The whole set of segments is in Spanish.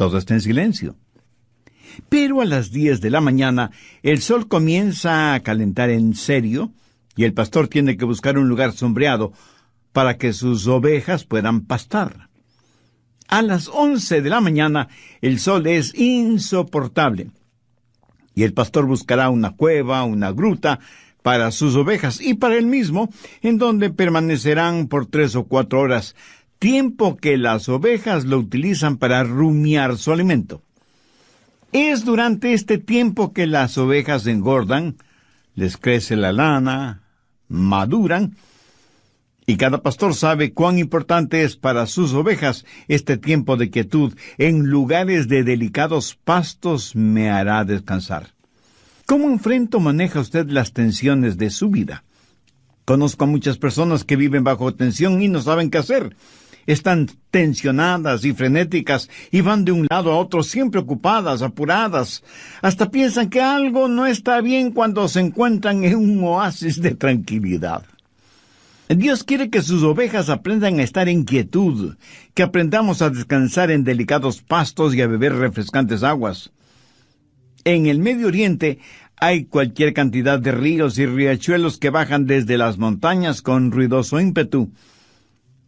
Todo está en silencio. Pero a las 10 de la mañana, el sol comienza a calentar en serio y el pastor tiene que buscar un lugar sombreado para que sus ovejas puedan pastar. A las 11 de la mañana, el sol es insoportable y el pastor buscará una cueva, una gruta para sus ovejas y para él mismo, en donde permanecerán por 3 o 4 horas, tiempo que las ovejas lo utilizan para rumiar su alimento. Es durante este tiempo que las ovejas engordan, les crece la lana, maduran, y cada pastor sabe cuán importante es para sus ovejas este tiempo de quietud. En lugares de delicados pastos me hará descansar. ¿Cómo enfrenta o maneja usted las tensiones de su vida? Conozco a muchas personas que viven bajo tensión y no saben qué hacer. Están tensionadas y frenéticas y van de un lado a otro siempre ocupadas, apuradas. Hasta piensan que algo no está bien cuando se encuentran en un oasis de tranquilidad. Dios quiere que sus ovejas aprendan a estar en quietud, que aprendamos a descansar en delicados pastos y a beber refrescantes aguas. En el Medio Oriente hay cualquier cantidad de ríos y riachuelos que bajan desde las montañas con ruidoso ímpetu.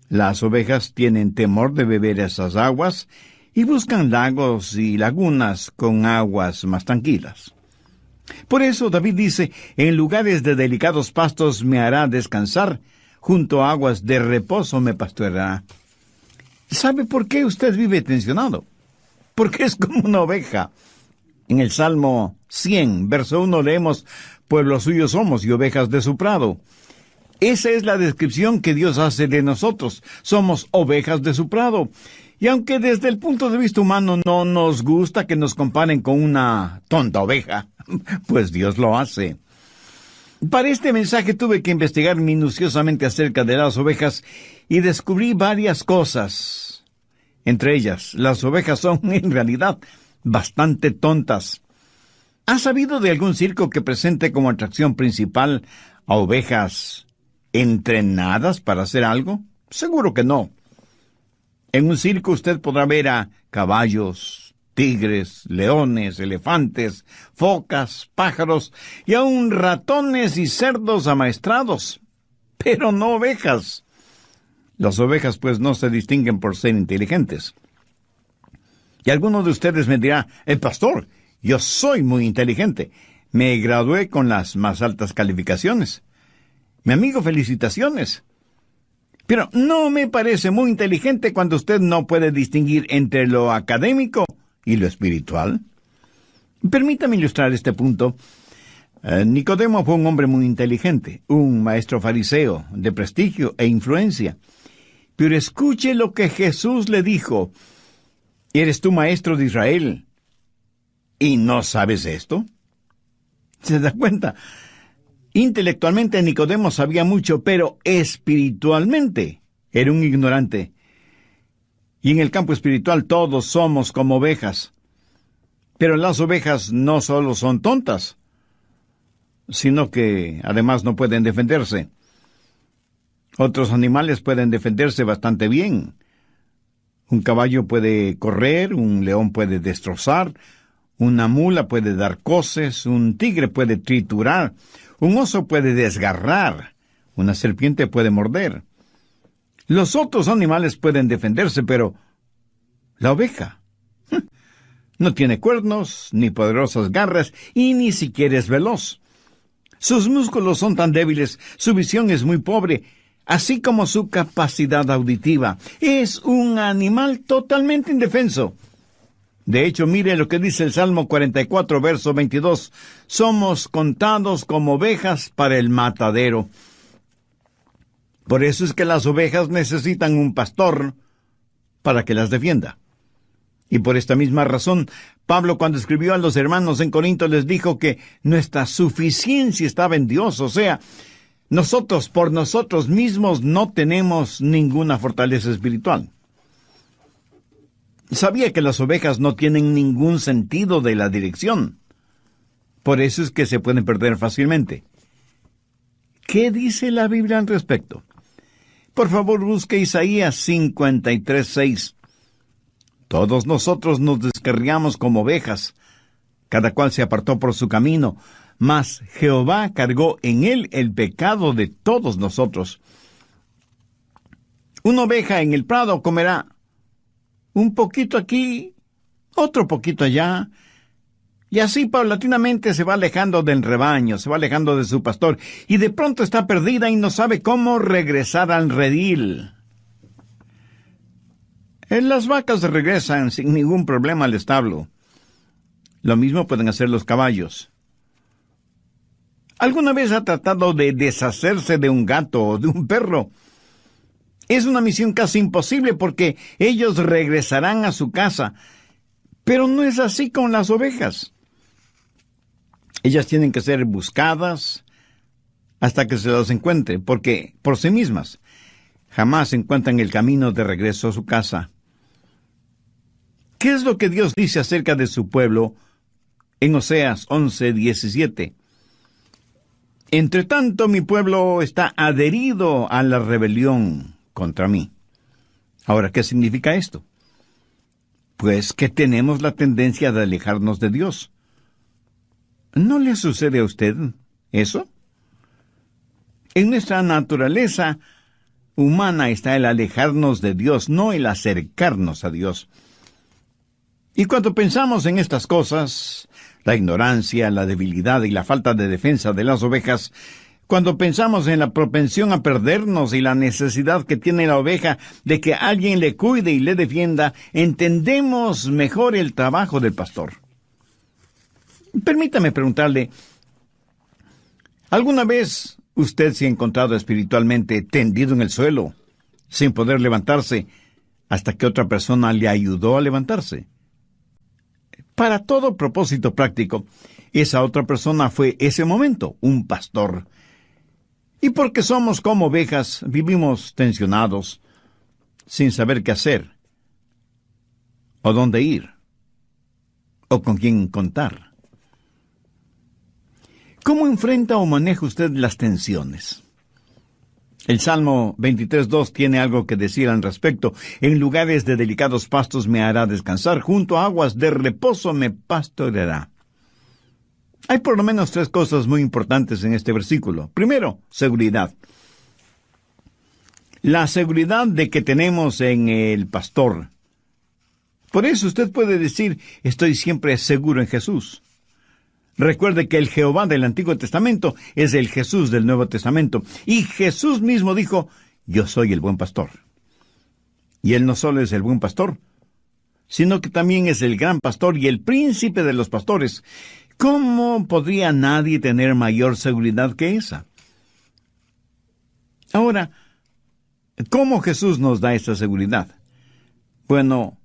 Las ovejas tienen temor de beber esas aguas y buscan lagos y lagunas con aguas más tranquilas. Por eso David dice, en lugares de delicados pastos me hará descansar, junto a aguas de reposo me pastoreará. ¿Sabe por qué usted vive tensionado? Porque es como una oveja. En el Salmo 100, verso 1 leemos, pueblo suyo somos y ovejas de su prado. Esa es la descripción que Dios hace de nosotros. Somos ovejas de su prado. Y aunque desde el punto de vista humano no nos gusta que nos comparen con una tonta oveja, pues Dios lo hace. Para este mensaje tuve que investigar minuciosamente acerca de las ovejas y descubrí varias cosas. Entre ellas, las ovejas son en realidad bastante tontas. ¿Has sabido de algún circo que presente como atracción principal a ovejas entrenadas para hacer algo? Seguro que no. En un circo usted podrá ver a caballos, tigres, leones, elefantes, focas, pájaros y aún ratones y cerdos amaestrados, pero no ovejas. Las ovejas pues no se distinguen por ser inteligentes. Y alguno de ustedes me dirá, pastor, yo soy muy inteligente. Me gradué con las más altas calificaciones. Mi amigo, felicitaciones. Pero ¿no me parece muy inteligente cuando usted no puede distinguir entre lo académico y lo espiritual? Permítame ilustrar este punto. Nicodemo fue un hombre muy inteligente, un maestro fariseo de prestigio e influencia. Pero escuche lo que Jesús le dijo. ¿Eres tú maestro de Israel y no sabes esto? ¿Se da cuenta? Intelectualmente Nicodemo sabía mucho, pero espiritualmente era un ignorante. Y en el campo espiritual todos somos como ovejas. Pero las ovejas no solo son tontas, sino que además no pueden defenderse. Otros animales pueden defenderse bastante bien. Un caballo puede correr, un león puede destrozar, una mula puede dar coces, un tigre puede triturar, un oso puede desgarrar, una serpiente puede morder. Los otros animales pueden defenderse, pero la oveja no tiene cuernos, ni poderosas garras, y ni siquiera es veloz. Sus músculos son tan débiles, su visión es muy pobre, así como su capacidad auditiva. Es un animal totalmente indefenso. De hecho, mire lo que dice el Salmo 44, verso 22. Somos contados como ovejas para el matadero. Por eso es que las ovejas necesitan un pastor para que las defienda. Y por esta misma razón, Pablo, cuando escribió a los hermanos en Corinto, les dijo que nuestra suficiencia estaba en Dios. O sea, nosotros por nosotros mismos no tenemos ninguna fortaleza espiritual. Sabía que las ovejas no tienen ningún sentido de la dirección. Por eso es que se pueden perder fácilmente. ¿Qué dice la Biblia al respecto? Por favor, busque Isaías 53:6. Todos nosotros nos descarriamos como ovejas, cada cual se apartó por su camino, mas Jehová cargó en él el pecado de todos nosotros. Una oveja en el prado comerá un poquito aquí, otro poquito allá, y así paulatinamente se va alejando del rebaño, se va alejando de su pastor, y de pronto está perdida y no sabe cómo regresar al redil. Las vacas regresan sin ningún problema al establo. Lo mismo pueden hacer los caballos. ¿Alguna vez ha tratado de deshacerse de un gato o de un perro? Es una misión casi imposible porque ellos regresarán a su casa. Pero no es así con las ovejas. Ellas tienen que ser buscadas hasta que se las encuentre, porque por sí mismas jamás encuentran el camino de regreso a su casa. ¿Qué es lo que Dios dice acerca de su pueblo en Oseas 11:17? Entre tanto, mi pueblo está adherido a la rebelión contra mí. Ahora, ¿qué significa esto? Pues que tenemos la tendencia de alejarnos de Dios. ¿No le sucede a usted eso? En nuestra naturaleza humana está el alejarnos de Dios, no el acercarnos a Dios. Y cuando pensamos en estas cosas, la ignorancia, la debilidad y la falta de defensa de las ovejas, cuando pensamos en la propensión a perdernos y la necesidad que tiene la oveja de que alguien le cuide y le defienda, entendemos mejor el trabajo del pastor. Permítame preguntarle, ¿alguna vez usted se ha encontrado espiritualmente tendido en el suelo, sin poder levantarse, hasta que otra persona le ayudó a levantarse? Para todo propósito práctico, esa otra persona fue ese momento, un pastor. Y porque somos como ovejas, vivimos tensionados, sin saber qué hacer, o dónde ir, o con quién contar. ¿Cómo enfrenta o maneja usted las tensiones? El Salmo 23:2 tiene algo que decir al respecto. En lugares de delicados pastos me hará descansar, junto a aguas de reposo me pastoreará. Hay por lo menos 3 cosas muy importantes en este versículo. Primero, seguridad. La seguridad de que tenemos en el pastor. Por eso usted puede decir, estoy siempre seguro en Jesús. Recuerde que el Jehová del Antiguo Testamento es el Jesús del Nuevo Testamento. Y Jesús mismo dijo, yo soy el buen pastor. Y Él no solo es el buen pastor, sino que también es el gran pastor y el príncipe de los pastores. ¿Cómo podría nadie tener mayor seguridad que esa? Ahora, ¿cómo Jesús nos da esta seguridad? Bueno,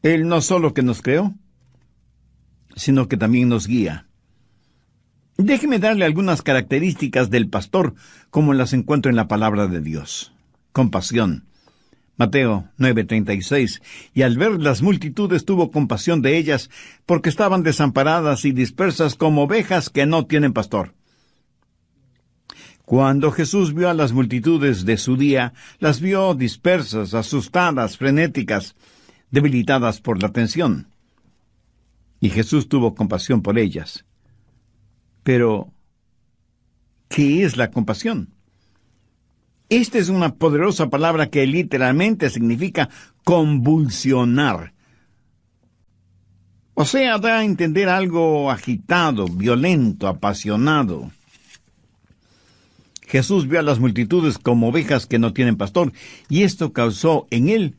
Él no solo que nos creó, sino que también nos guía. Déjeme darle algunas características del pastor, como las encuentro en la palabra de Dios. Compasión. Mateo 9:36. Y al ver las multitudes tuvo compasión de ellas, porque estaban desamparadas y dispersas como ovejas que no tienen pastor. Cuando Jesús vio a las multitudes de su día, las vio dispersas, asustadas, frenéticas, debilitadas por la tensión. Y Jesús tuvo compasión por ellas. Pero, ¿qué es la compasión? Esta es una poderosa palabra que literalmente significa convulsionar. O sea, da a entender algo agitado, violento, apasionado. Jesús vio a las multitudes como ovejas que no tienen pastor, y esto causó en él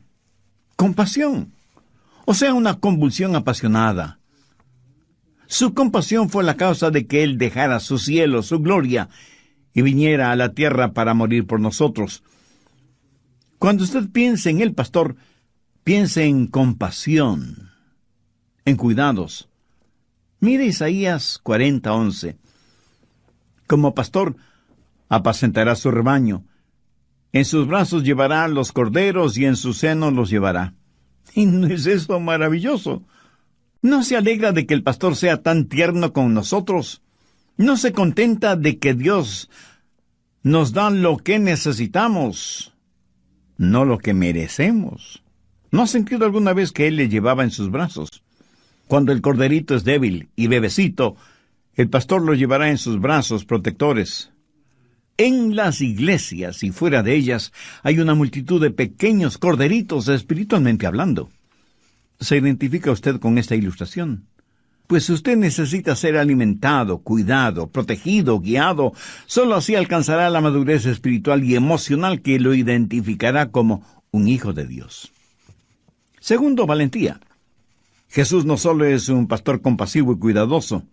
compasión. O sea, una convulsión apasionada. Su compasión fue la causa de que Él dejara su cielo, su gloria, y viniera a la tierra para morir por nosotros. Cuando usted piense en el pastor, piense en compasión, en cuidados. Mire Isaías 40:11. Como pastor, apacentará su rebaño. En sus brazos llevará los corderos y en su seno los llevará. ¿Y no es eso maravilloso? ¿No se alegra de que el pastor sea tan tierno con nosotros? ¿No se contenta de que Dios nos da lo que necesitamos, no lo que merecemos? ¿No ha sentido alguna vez que Él le llevaba en sus brazos? Cuando el corderito es débil y bebecito, el pastor lo llevará en sus brazos protectores. En las iglesias y fuera de ellas hay una multitud de pequeños corderitos espiritualmente hablando. ¿Se identifica usted con esta ilustración? Pues usted necesita ser alimentado, cuidado, protegido, guiado. Solo así alcanzará la madurez espiritual y emocional que lo identificará como un hijo de Dios. Segundo, valentía. Jesús no solo es un pastor compasivo y cuidadoso,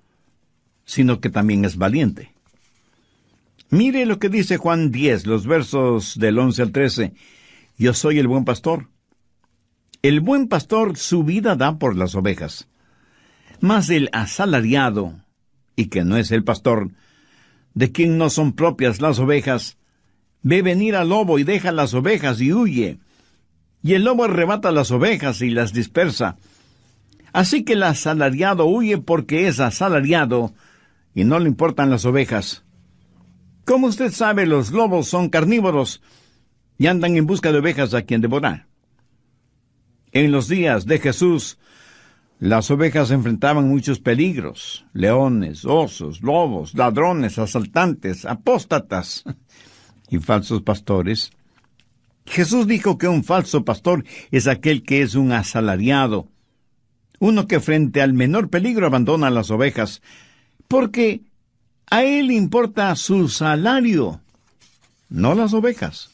sino que también es valiente. Mire lo que dice Juan 10, los versos del 11 al 13. Yo soy el buen pastor. El buen pastor su vida da por las ovejas. Mas el asalariado, y que no es el pastor, de quien no son propias las ovejas, ve venir al lobo y deja las ovejas y huye. Y el lobo arrebata las ovejas y las dispersa. Así que el asalariado huye porque es asalariado y no le importan las ovejas. Como usted sabe, los lobos son carnívoros y andan en busca de ovejas a quien devorar. En los días de Jesús, las ovejas enfrentaban muchos peligros: leones, osos, lobos, ladrones, asaltantes, apóstatas y falsos pastores. Jesús dijo que un falso pastor es aquel que es un asalariado, uno que frente al menor peligro abandona las ovejas, porque a él importa su salario, no las ovejas.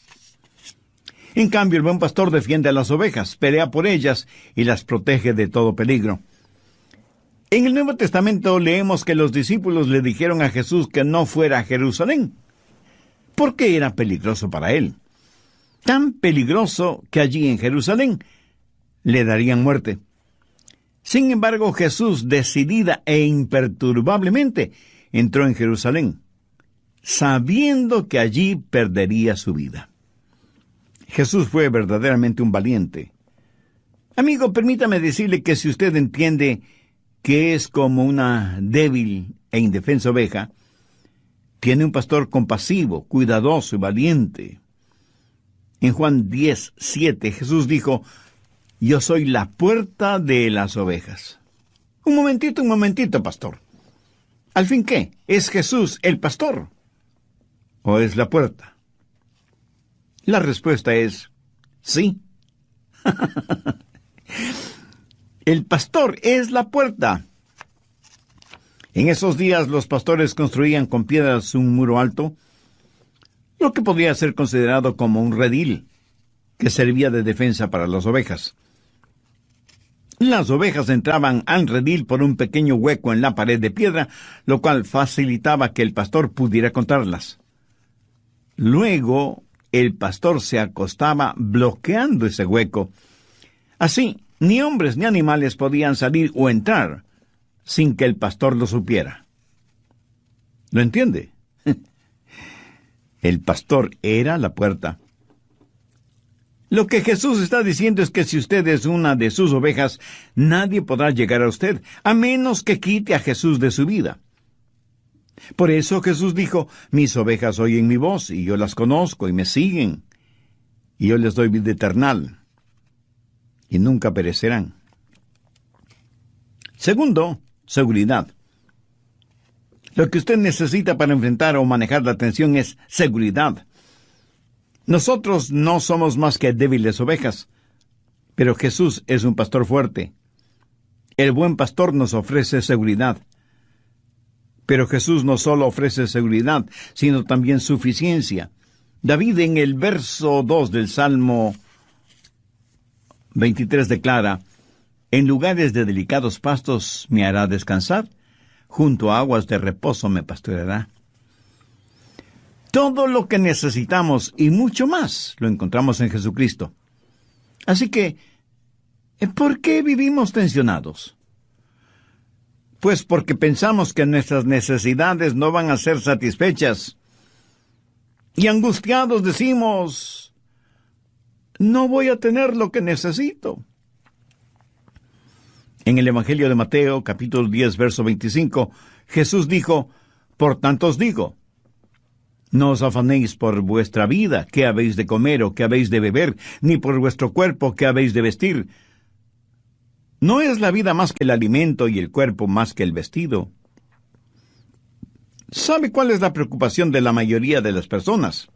En cambio, el buen pastor defiende a las ovejas, pelea por ellas y las protege de todo peligro. En el Nuevo Testamento leemos que los discípulos le dijeron a Jesús que no fuera a Jerusalén, porque era peligroso para él. Tan peligroso que allí en Jerusalén le darían muerte. Sin embargo, Jesús, decidida e imperturbablemente, entró en Jerusalén, sabiendo que allí perdería su vida. Jesús fue verdaderamente un valiente. Amigo, permítame decirle que si usted entiende que es como una débil e indefensa oveja, tiene un pastor compasivo, cuidadoso y valiente. En Juan 10:7, Jesús dijo: yo soy la puerta de las ovejas. Un momentito, pastor. ¿Al fin qué? ¿Es Jesús el pastor? ¿O es la puerta? La respuesta es sí. El pastor es la puerta. En esos días los pastores construían con piedras un muro alto, lo que podría ser considerado como un redil, que servía de defensa para las ovejas. Las ovejas entraban al redil por un pequeño hueco en la pared de piedra, lo cual facilitaba que el pastor pudiera encontrarlas. Luego, el pastor se acostaba bloqueando ese hueco. Así, ni hombres ni animales podían salir o entrar sin que el pastor lo supiera. ¿Lo entiende? El pastor era la puerta. Lo que Jesús está diciendo es que si usted es una de sus ovejas, nadie podrá llegar a usted, a menos que quite a Jesús de su vida. Por eso Jesús dijo: mis ovejas oyen mi voz, y yo las conozco, y me siguen, y yo les doy vida eterna, y nunca perecerán. Segundo, seguridad. Lo que usted necesita para enfrentar o manejar la tensión es seguridad. Nosotros no somos más que débiles ovejas, pero Jesús es un pastor fuerte. El buen pastor nos ofrece seguridad. Pero Jesús no solo ofrece seguridad, sino también suficiencia. David, en el verso 2 del Salmo 23, declara: en lugares de delicados pastos me hará descansar, junto a aguas de reposo me pastoreará. Todo lo que necesitamos y mucho más lo encontramos en Jesucristo. Así que, ¿por qué vivimos tensionados? Pues porque pensamos que nuestras necesidades no van a ser satisfechas. Y angustiados decimos: no voy a tener lo que necesito. En el Evangelio de Mateo, capítulo 10, verso 25, Jesús dijo: por tanto os digo, No os afanéis por vuestra vida, qué habéis de comer o qué habéis de beber, ni por vuestro cuerpo, qué habéis de vestir. ¿No es la vida más que el alimento y el cuerpo más que el vestido? ¿Sabe cuál es la preocupación de la mayoría de las personas?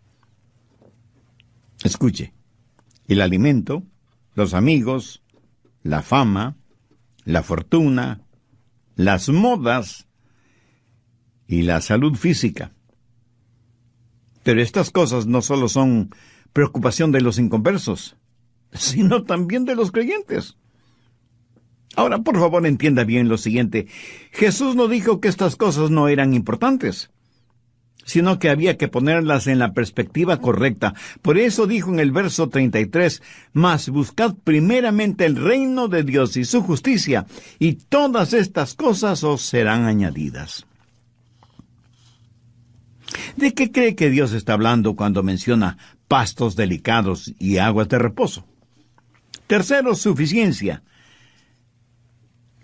Escuche, el alimento, los amigos, la fama, la fortuna, las modas y la salud física. Pero estas cosas no solo son preocupación de los inconversos, sino también de los creyentes. Ahora, por favor, entienda bien lo siguiente. Jesús no dijo que estas cosas no eran importantes, sino que había que ponerlas en la perspectiva correcta. Por eso dijo en el verso 33, «Mas buscad primeramente el reino de Dios y su justicia, y todas estas cosas os serán añadidas». ¿De qué cree que Dios está hablando cuando menciona pastos delicados y aguas de reposo? Tercero, suficiencia.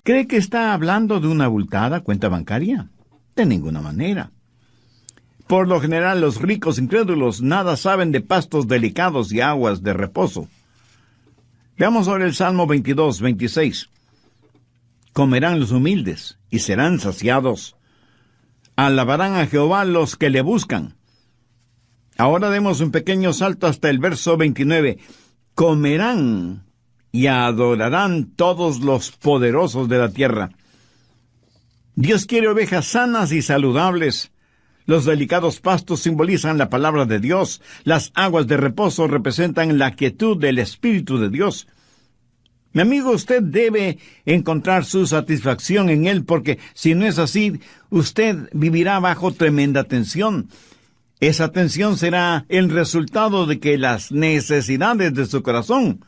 ¿Cree que está hablando de una abultada cuenta bancaria? De ninguna manera. Por lo general, los ricos incrédulos nada saben de pastos delicados y aguas de reposo. Veamos ahora el Salmo 22, 26. Comerán los humildes y serán saciados. Alabarán a Jehová los que le buscan. Ahora demos un pequeño salto hasta el verso 29. Comerán y adorarán todos los poderosos de la tierra. Dios quiere ovejas sanas y saludables. Los delicados pastos simbolizan la palabra de Dios. Las aguas de reposo representan la quietud del Espíritu de Dios. Mi amigo, usted debe encontrar su satisfacción en Él, porque si no es así, usted vivirá bajo tremenda tensión. Esa tensión será el resultado de que las necesidades de su corazón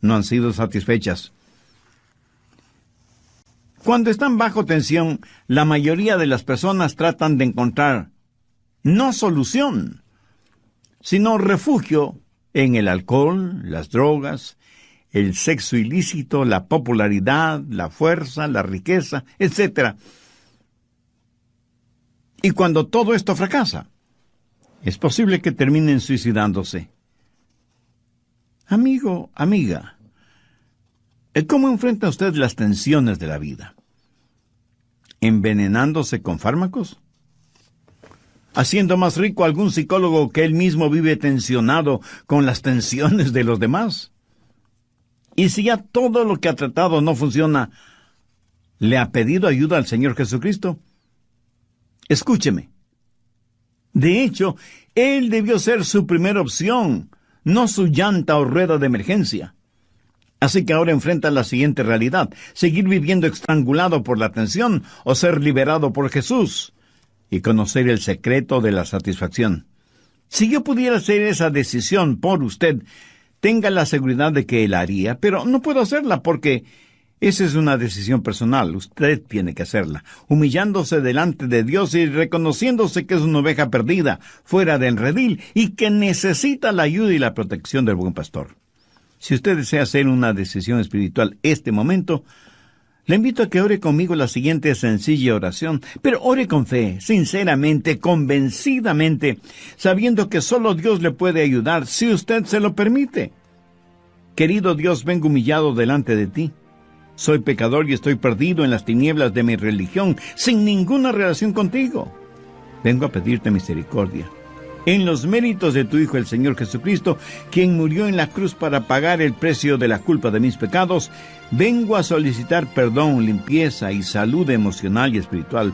no han sido satisfechas. Cuando están bajo tensión, la mayoría de las personas tratan de encontrar no solución, sino refugio en el alcohol, las drogas, el sexo ilícito, la popularidad, la fuerza, la riqueza, etc. Y cuando todo esto fracasa, es posible que terminen suicidándose. Amigo, amiga, ¿cómo enfrenta usted las tensiones de la vida? ¿Envenenándose con fármacos? ¿Haciendo más rico a algún psicólogo que él mismo vive tensionado con las tensiones de los demás? Y si ya todo lo que ha tratado no funciona, ¿le ha pedido ayuda al Señor Jesucristo? Escúcheme. De hecho, Él debió ser su primera opción, no su llanta o rueda de emergencia. Así que ahora enfrenta la siguiente realidad: seguir viviendo estrangulado por la tensión o ser liberado por Jesús y conocer el secreto de la satisfacción. Si yo pudiera hacer esa decisión por usted, tenga la seguridad de que Él haría, pero no puedo hacerla porque esa es una decisión personal. Usted tiene que hacerla, humillándose delante de Dios y reconociéndose que es una oveja perdida, fuera del redil, y que necesita la ayuda y la protección del buen pastor. Si usted desea hacer una decisión espiritual este momento, le invito a que ore conmigo la siguiente sencilla oración, pero ore con fe, sinceramente, convencidamente, sabiendo que solo Dios le puede ayudar si usted se lo permite. Querido Dios, vengo humillado delante de ti. Soy pecador y estoy perdido en las tinieblas de mi religión, sin ninguna relación contigo. Vengo a pedirte misericordia. En los méritos de tu Hijo, el Señor Jesucristo, quien murió en la cruz para pagar el precio de la culpa de mis pecados, vengo a solicitar perdón, limpieza y salud emocional y espiritual.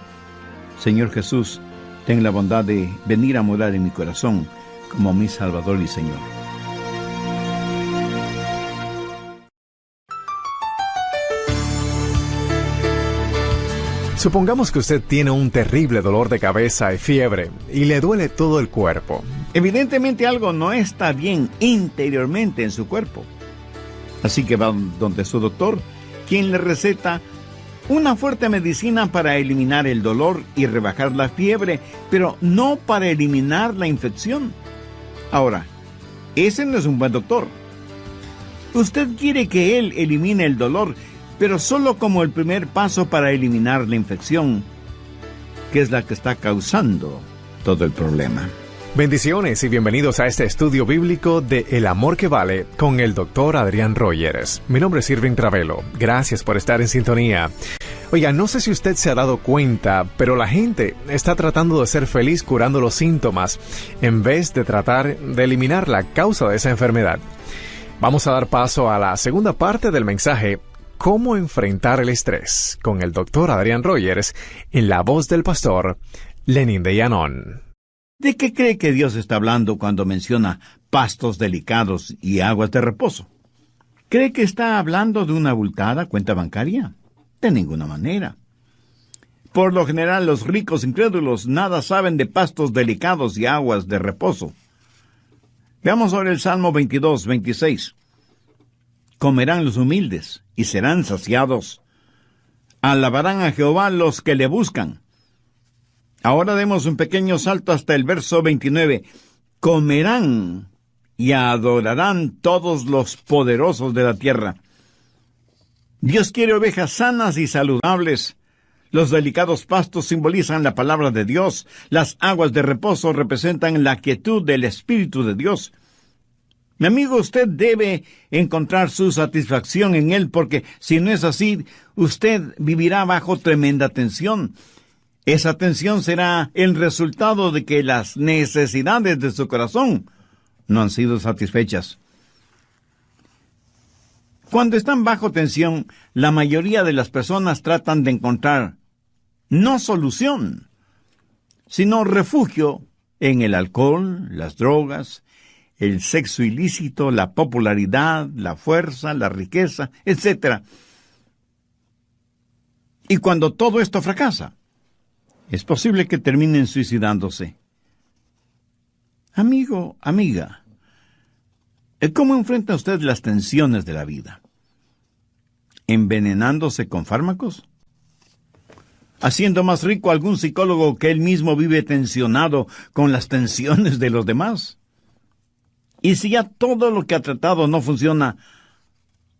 Señor Jesús, ten la bondad de venir a morar en mi corazón como mi Salvador y Señor. Supongamos que usted tiene un terrible dolor de cabeza y fiebre, y le duele todo el cuerpo. Evidentemente algo no está bien interiormente en su cuerpo. Así que va donde su doctor, quien le receta una fuerte medicina para eliminar el dolor y rebajar la fiebre, pero no para eliminar la infección. Ahora, ese no es un buen doctor. Usted quiere que él elimine el dolor, pero solo como el primer paso para eliminar la infección, que es la que está causando todo el problema. Bendiciones y bienvenidos a este estudio bíblico de El Amor que Vale con el Dr. Adrián Rogers. Mi nombre es Irving Travelo. Gracias por estar en sintonía. Oiga, no sé si usted se ha dado cuenta, pero la gente está tratando de ser feliz curando los síntomas en vez de tratar de eliminar la causa de esa enfermedad. Vamos a dar paso a la segunda parte del mensaje, ¿Cómo enfrentar el estrés?, con el Dr. Adrián Rogers en la voz del pastor Lenin de Llanón. ¿De qué cree que Dios está hablando cuando menciona pastos delicados y aguas de reposo? ¿Cree que está hablando de una abultada cuenta bancaria? De ninguna manera. Por lo general, los ricos incrédulos nada saben de pastos delicados y aguas de reposo. Veamos ahora el Salmo 22, 26. Comerán los humildes y serán saciados. Alabarán a Jehová los que le buscan. Ahora demos un pequeño salto hasta el verso 29. Comerán y adorarán todos los poderosos de la tierra. Dios quiere ovejas sanas y saludables. Los delicados pastos simbolizan la palabra de Dios. Las aguas de reposo representan la quietud del Espíritu de Dios. Mi amigo, usted debe encontrar su satisfacción en Él, porque si no es así, usted vivirá bajo tremenda tensión. Esa tensión será el resultado de que las necesidades de su corazón no han sido satisfechas. Cuando están bajo tensión, la mayoría de las personas tratan de encontrar no solución, sino refugio en el alcohol, las drogas, el sexo ilícito, la popularidad, la fuerza, la riqueza, etc. Y cuando todo esto fracasa, es posible que terminen suicidándose. Amigo, amiga, ¿cómo enfrenta usted las tensiones de la vida? ¿Envenenándose con fármacos? ¿Haciendo más rico a algún psicólogo que él mismo vive tensionado con las tensiones de los demás? Y si ya todo lo que ha tratado no funciona,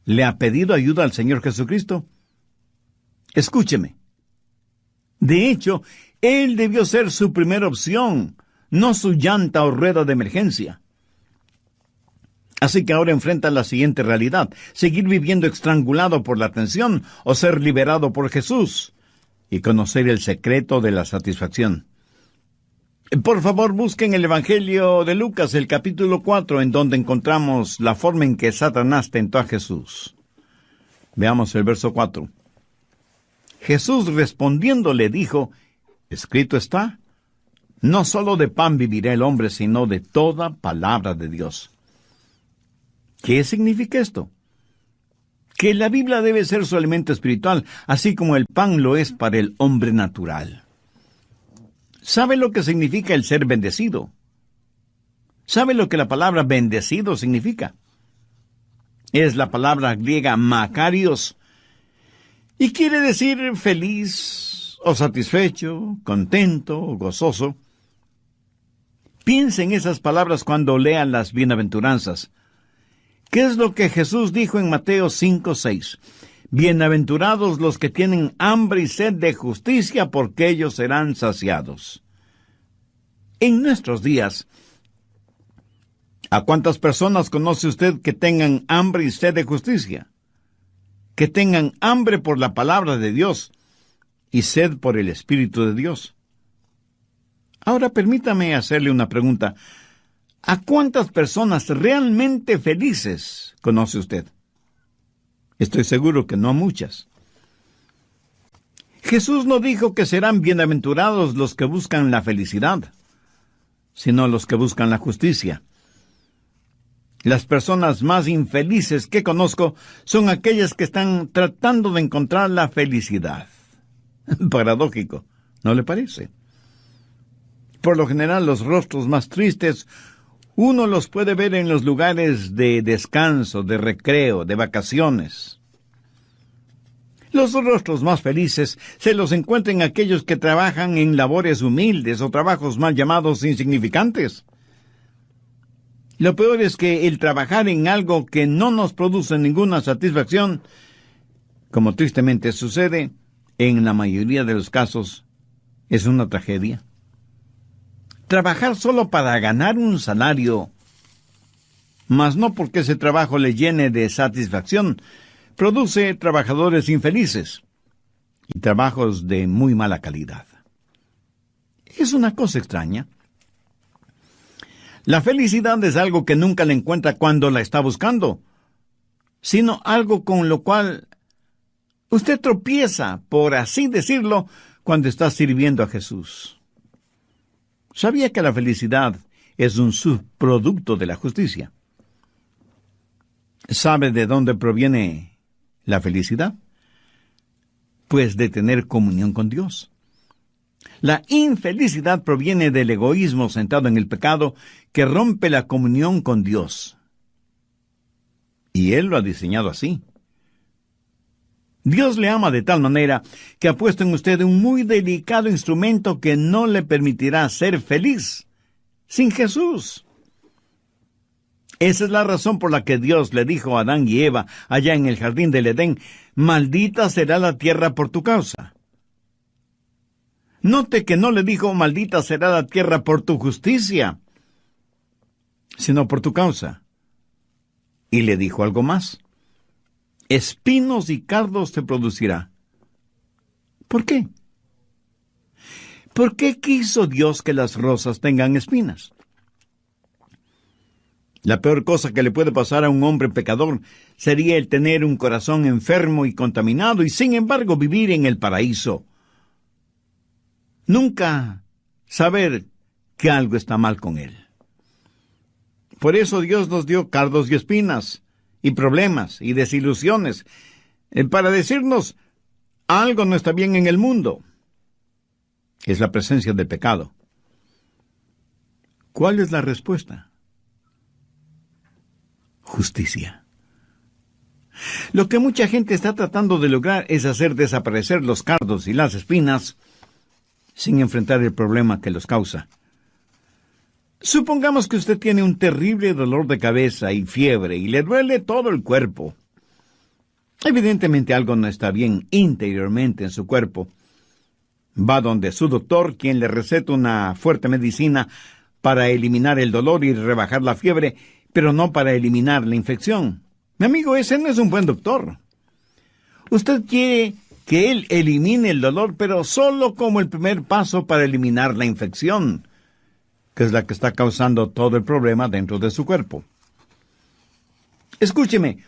¿le ha pedido ayuda al Señor Jesucristo? Escúcheme. De hecho, Él debió ser su primera opción, no su llanta o rueda de emergencia. Así que ahora enfrenta la siguiente realidad: seguir viviendo estrangulado por la tensión o ser liberado por Jesús y conocer el secreto de la satisfacción. Por favor, busquen el Evangelio de Lucas, el capítulo 4, en donde encontramos la forma en que Satanás tentó a Jesús. Veamos el verso 4. Jesús respondiendo le dijo, escrito está, no solo de pan vivirá el hombre, sino de toda palabra de Dios. ¿Qué significa esto? Que la Biblia debe ser su alimento espiritual, así como el pan lo es para el hombre natural. ¿Sabe lo que significa el ser bendecido? ¿Sabe lo que la palabra bendecido significa? Es la palabra griega makarios, y quiere decir feliz, o satisfecho, contento, o gozoso. Piense en esas palabras cuando lean las bienaventuranzas. ¿Qué es lo que Jesús dijo en Mateo 5:6? Bienaventurados los que tienen hambre y sed de justicia, porque ellos serán saciados. En nuestros días, ¿a cuántas personas conoce usted que tengan hambre y sed de justicia? Que tengan hambre por la palabra de Dios y sed por el Espíritu de Dios. Ahora permítame hacerle una pregunta. ¿A cuántas personas realmente felices conoce usted? Estoy seguro que no a muchas. Jesús no dijo que serán bienaventurados los que buscan la felicidad, sino los que buscan la justicia. Las personas más infelices que conozco son aquellas que están tratando de encontrar la felicidad. Paradójico, ¿no le parece? Por lo general, los rostros más tristes uno los puede ver en los lugares de descanso, de recreo, de vacaciones. Los rostros más felices se los encuentran aquellos que trabajan en labores humildes o trabajos mal llamados insignificantes. Lo peor es que el trabajar en algo que no nos produce ninguna satisfacción, como tristemente sucede, en la mayoría de los casos, es una tragedia. Trabajar solo para ganar un salario, mas no porque ese trabajo le llene de satisfacción, produce trabajadores infelices y trabajos de muy mala calidad. Es una cosa extraña. La felicidad es algo que nunca la encuentra cuando la está buscando, sino algo con lo cual usted tropieza, por así decirlo, cuando está sirviendo a Jesús. ¿Sabía que la felicidad es un subproducto de la justicia? ¿Sabe de dónde proviene la felicidad? Pues de tener comunión con Dios. La infelicidad proviene del egoísmo sentado en el pecado que rompe la comunión con Dios. Y Él lo ha diseñado así. Dios le ama de tal manera que ha puesto en usted un muy delicado instrumento que no le permitirá ser feliz sin Jesús. Esa es la razón por la que Dios le dijo a Adán y Eva allá en el jardín del Edén: maldita será la tierra por tu causa. Note que no le dijo maldita será la tierra por tu justicia, sino por tu causa. Y le dijo algo más: espinos y cardos te producirá. ¿Por qué? ¿Por qué quiso Dios que las rosas tengan espinas? La peor cosa que le puede pasar a un hombre pecador sería el tener un corazón enfermo y contaminado y sin embargo vivir en el paraíso. Nunca saber que algo está mal con él. Por eso Dios nos dio cardos y espinas, y problemas, y desilusiones, para decirnos algo no está bien en el mundo. Es la presencia del pecado. ¿Cuál es la respuesta? Justicia. Lo que mucha gente está tratando de lograr es hacer desaparecer los cardos y las espinas sin enfrentar el problema que los causa. Supongamos que usted tiene un terrible dolor de cabeza y fiebre y le duele todo el cuerpo. Evidentemente algo no está bien interiormente en su cuerpo. Va donde su doctor, quien le receta una fuerte medicina para eliminar el dolor y rebajar la fiebre, pero no para eliminar la infección. Mi amigo, ese no es un buen doctor. Usted quiere que él elimine el dolor, pero solo como el primer paso para eliminar la infección, que es la que está causando todo el problema dentro de su cuerpo. Escúcheme,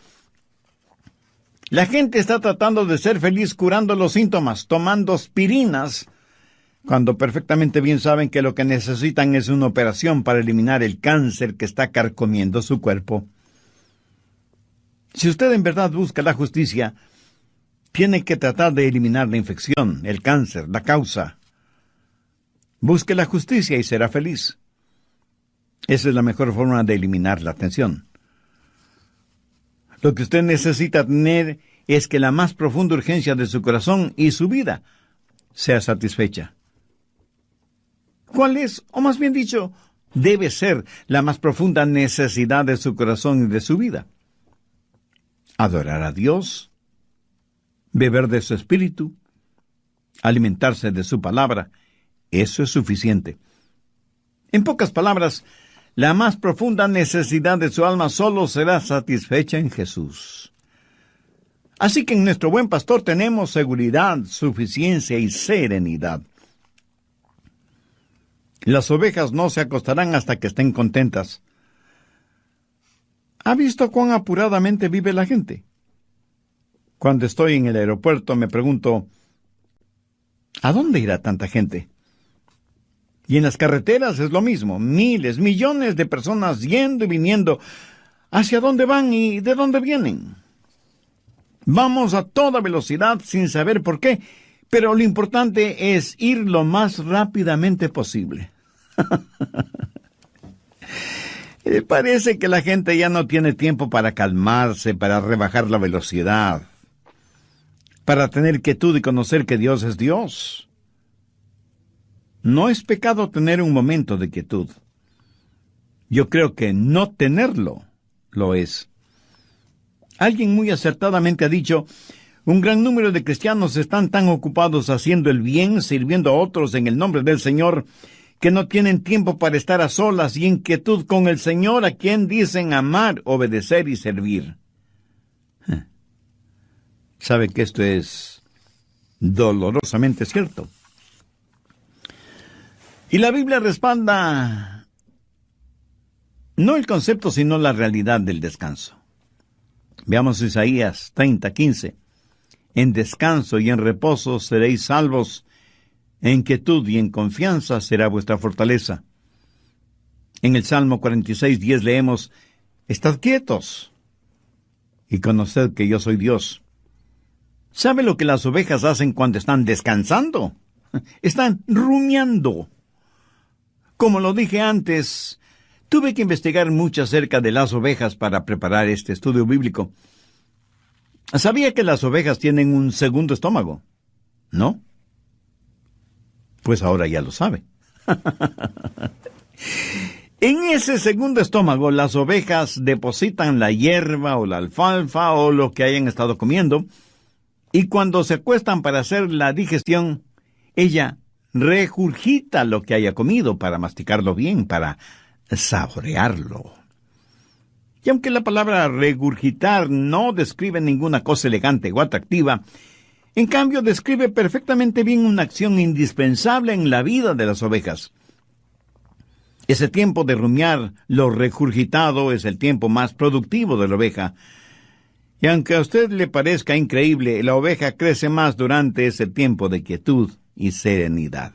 la gente está tratando de ser feliz curando los síntomas, tomando aspirinas, cuando perfectamente bien saben que lo que necesitan es una operación para eliminar el cáncer que está carcomiendo su cuerpo. Si usted en verdad busca la justicia, tiene que tratar de eliminar la infección, el cáncer, la causa. Busque la justicia y será feliz. Esa es la mejor forma de eliminar la tensión. Lo que usted necesita tener es que la más profunda urgencia de su corazón y su vida sea satisfecha. ¿Cuál es, o más bien dicho, debe ser la más profunda necesidad de su corazón y de su vida? Adorar a Dios, beber de su espíritu, alimentarse de su palabra. Eso es suficiente. En pocas palabras, la más profunda necesidad de su alma solo será satisfecha en Jesús. Así que en nuestro buen pastor tenemos seguridad, suficiencia y serenidad. Las ovejas no se acostarán hasta que estén contentas. ¿Ha visto cuán apuradamente vive la gente? Cuando estoy en el aeropuerto me pregunto, ¿a dónde irá tanta gente? Y en las carreteras es lo mismo, miles, millones de personas yendo y viniendo. ¿Hacia dónde van y de dónde vienen? Vamos a toda velocidad sin saber por qué, pero lo importante es ir lo más rápidamente posible. Parece que la gente ya no tiene tiempo para calmarse, para rebajar la velocidad, para tener quietud y conocer que Dios es Dios. No es pecado tener un momento de quietud. Yo creo que no tenerlo lo es. Alguien muy acertadamente ha dicho, un gran número de cristianos están tan ocupados haciendo el bien, sirviendo a otros en el nombre del Señor, que no tienen tiempo para estar a solas y en quietud con el Señor, a quien dicen amar, obedecer y servir. ¿Sabe que esto es dolorosamente cierto? Y la Biblia respalda no el concepto, sino la realidad del descanso. Veamos Isaías 30:15. En descanso y en reposo seréis salvos, en quietud y en confianza será vuestra fortaleza. En el Salmo 46:10 leemos, estad quietos y conoced que yo soy Dios. ¿Sabe lo que las ovejas hacen cuando están descansando? Están rumiando. Como lo dije antes, tuve que investigar mucho acerca de las ovejas para preparar este estudio bíblico. ¿Sabía que las ovejas tienen un segundo estómago? ¿No? Pues ahora ya lo sabe. En ese segundo estómago, las ovejas depositan la hierba o la alfalfa o lo que hayan estado comiendo, y cuando se acuestan para hacer la digestión, ella regurgita lo que haya comido para masticarlo bien, para saborearlo. Y aunque la palabra regurgitar no describe ninguna cosa elegante o atractiva, en cambio describe perfectamente bien una acción indispensable en la vida de las ovejas. Ese tiempo de rumiar lo regurgitado es el tiempo más productivo de la oveja. Y aunque a usted le parezca increíble, la oveja crece más durante ese tiempo de quietud y serenidad.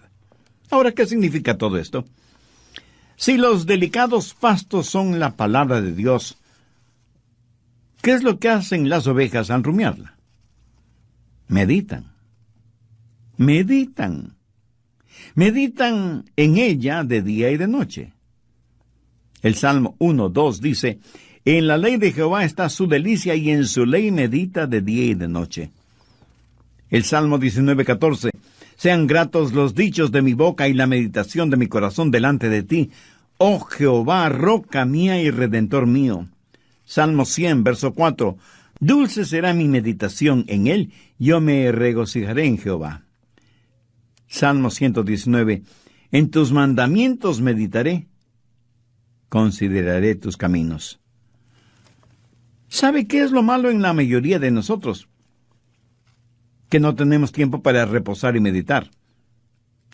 Ahora, ¿qué significa todo esto? Si los delicados pastos son la palabra de Dios, ¿qué es lo que hacen las ovejas al rumiarla? Meditan. Meditan. Meditan en ella de día y de noche. El Salmo 1:2 dice, en la ley de Jehová está su delicia y en su ley medita de día y de noche. El Salmo 19:14, sean gratos los dichos de mi boca y la meditación de mi corazón delante de ti, oh Jehová, roca mía y redentor mío. Salmo 100, verso 4, dulce será mi meditación en él, yo me regocijaré en Jehová. Salmo 119, en tus mandamientos meditaré, consideraré tus caminos. ¿Sabe qué es lo malo en la mayoría de nosotros? Que no tenemos tiempo para reposar y meditar,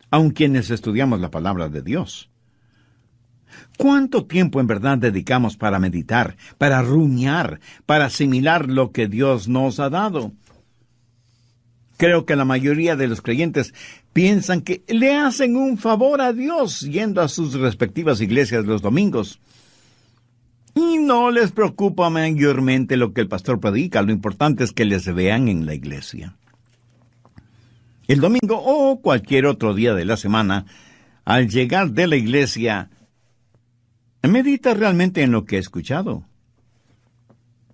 aun quienes estudiamos la palabra de Dios. ¿Cuánto tiempo en verdad dedicamos para meditar, para rumiar, para asimilar lo que Dios nos ha dado? Creo que la mayoría de los creyentes piensan que le hacen un favor a Dios yendo a sus respectivas iglesias los domingos. Y no les preocupa mayormente lo que el pastor predica, lo importante es que les vean en la iglesia. El domingo o cualquier otro día de la semana, al llegar de la iglesia, medita realmente en lo que ha escuchado.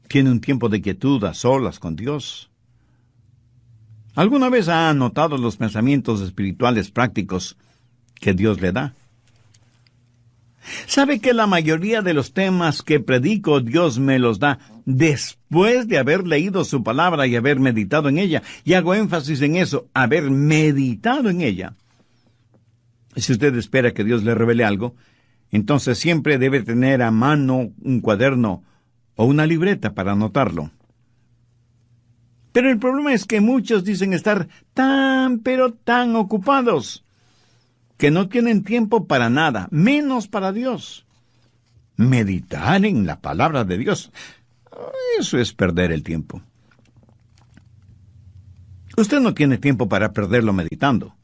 Tiene un tiempo de quietud a solas con Dios. ¿Alguna vez ha anotado los pensamientos espirituales prácticos que Dios le da? ¿Sabe que la mayoría de los temas que predico Dios me los da después de haber leído su palabra y haber meditado en ella? Y hago énfasis en eso, haber meditado en ella. Si usted espera que Dios le revele algo, entonces siempre debe tener a mano un cuaderno o una libreta para anotarlo. Pero el problema es que muchos dicen estar pero tan ocupados, que no tienen tiempo para nada, menos para Dios. Meditar en la palabra de Dios, eso es perder el tiempo. Usted no tiene tiempo para perderlo meditando.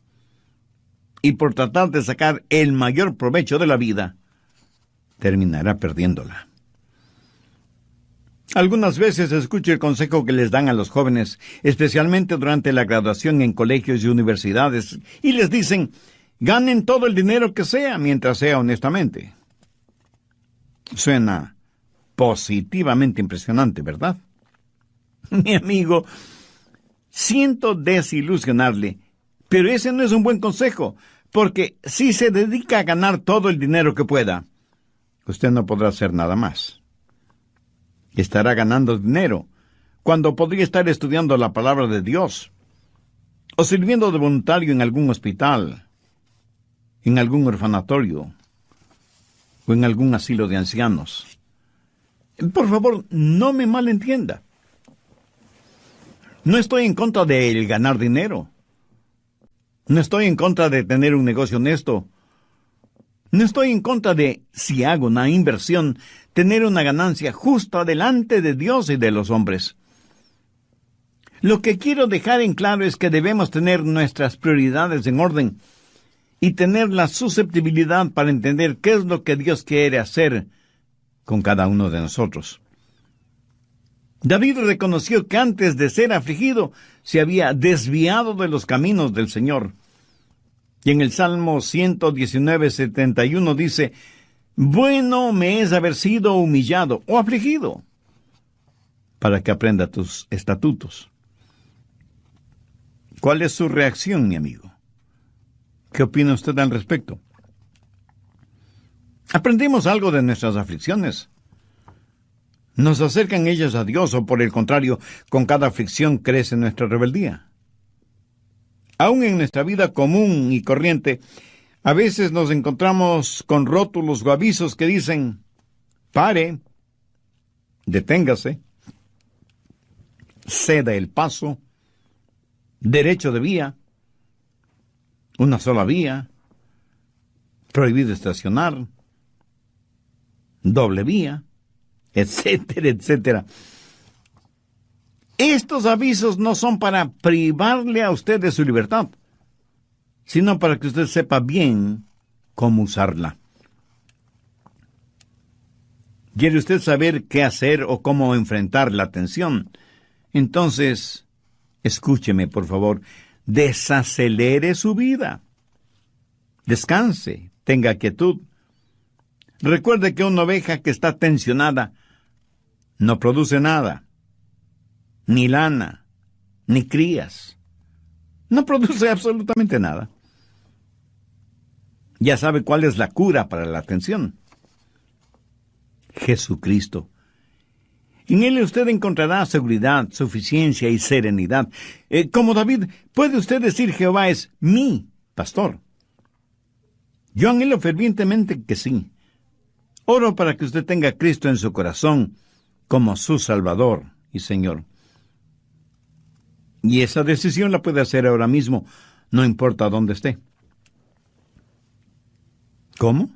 Y por tratar de sacar el mayor provecho de la vida, terminará perdiéndola. Algunas veces escucho el consejo que les dan a los jóvenes, especialmente durante la graduación en colegios y universidades, y les dicen, ganen todo el dinero que sea, mientras sea honestamente. Suena positivamente impresionante, ¿verdad? Mi amigo, siento desilusionarle, pero ese no es un buen consejo, porque si se dedica a ganar todo el dinero que pueda, usted no podrá hacer nada más. Estará ganando dinero cuando podría estar estudiando la palabra de Dios o sirviendo de voluntario en algún hospital en algún orfanatorio o en algún asilo de ancianos. Por favor, no me malentienda. No estoy en contra de el ganar dinero. No estoy en contra de tener un negocio honesto. No estoy en contra de, si hago una inversión, tener una ganancia justa delante de Dios y de los hombres. Lo que quiero dejar en claro es que debemos tener nuestras prioridades en orden y tener la susceptibilidad para entender qué es lo que Dios quiere hacer con cada uno de nosotros. David reconoció que antes de ser afligido se había desviado de los caminos del Señor. Y en el Salmo 119:71 dice: bueno me es haber sido humillado o afligido, para que aprenda tus estatutos. ¿Cuál es su reacción, mi amigo? ¿Qué opina usted al respecto? ¿Aprendimos algo de nuestras aflicciones? ¿Nos acercan ellas a Dios o, por el contrario, con cada aflicción crece nuestra rebeldía? Aún en nuestra vida común y corriente, a veces nos encontramos con rótulos o avisos que dicen: pare, deténgase, ceda el paso, derecho de vía, una sola vía, prohibido estacionar, doble vía, etcétera, etcétera. Estos avisos no son para privarle a usted de su libertad, sino para que usted sepa bien cómo usarla. ¿Quiere usted saber qué hacer o cómo enfrentar la tensión? Entonces, escúcheme, por favor, desacelere su vida. Descanse, tenga quietud. Recuerde que una oveja que está tensionada no produce nada, ni lana, ni crías. No produce absolutamente nada. Ya sabe cuál es la cura para la tensión: Jesucristo. En Él usted encontrará seguridad, suficiencia y serenidad. Como David, puede usted decir: Jehová es mi pastor. Yo anhelo fervientemente que sí. Oro para que usted tenga a Cristo en su corazón como su Salvador y Señor. Y esa decisión la puede hacer ahora mismo, no importa dónde esté. ¿Cómo?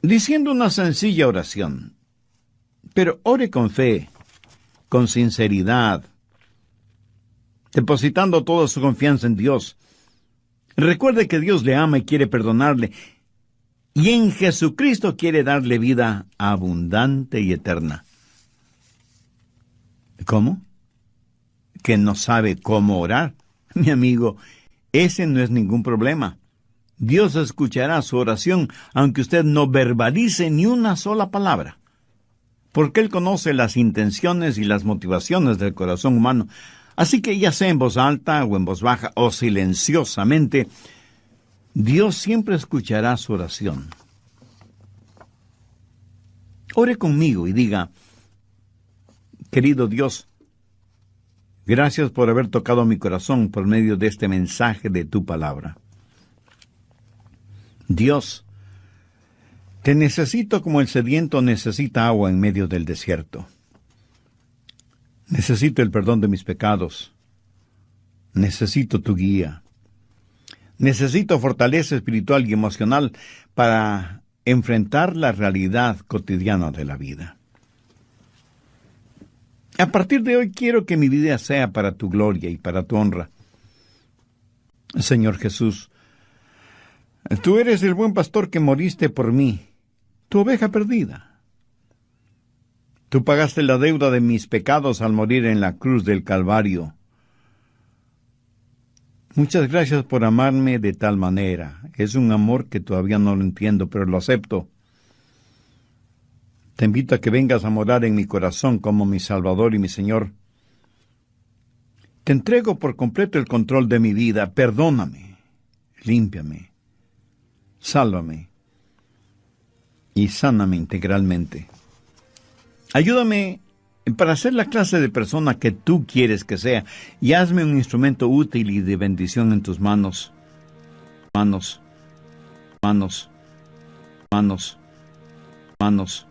Diciendo una sencilla oración. Pero ore con fe, con sinceridad, depositando toda su confianza en Dios. Recuerde que Dios le ama y quiere perdonarle, y en Jesucristo quiere darle vida abundante y eterna. ¿Cómo? ¿Que no sabe cómo orar? Mi amigo, ese no es ningún problema. Dios escuchará su oración, aunque usted no verbalice ni una sola palabra, porque Él conoce las intenciones y las motivaciones del corazón humano. Así que ya sea en voz alta o en voz baja o silenciosamente, Dios siempre escuchará su oración. Ore conmigo y diga: querido Dios, gracias por haber tocado mi corazón por medio de este mensaje de tu palabra. Dios, te necesito como el sediento necesita agua en medio del desierto. Necesito el perdón de mis pecados. Necesito tu guía. Necesito fortaleza espiritual y emocional para enfrentar la realidad cotidiana de la vida. A partir de hoy quiero que mi vida sea para tu gloria y para tu honra. Señor Jesús, tú eres el buen pastor que moriste por mí, tu oveja perdida. Tú pagaste la deuda de mis pecados al morir en la cruz del Calvario. Muchas gracias por amarme de tal manera. Es un amor que todavía no lo entiendo, pero lo acepto. Te invito a que vengas a morar en mi corazón como mi Salvador y mi Señor. Te entrego por completo el control de mi vida. Perdóname, límpiame, sálvame y sáname integralmente. Ayúdame para ser la clase de persona que tú quieres que sea, y hazme un instrumento útil y de bendición en tus manos. manos, manos, manos.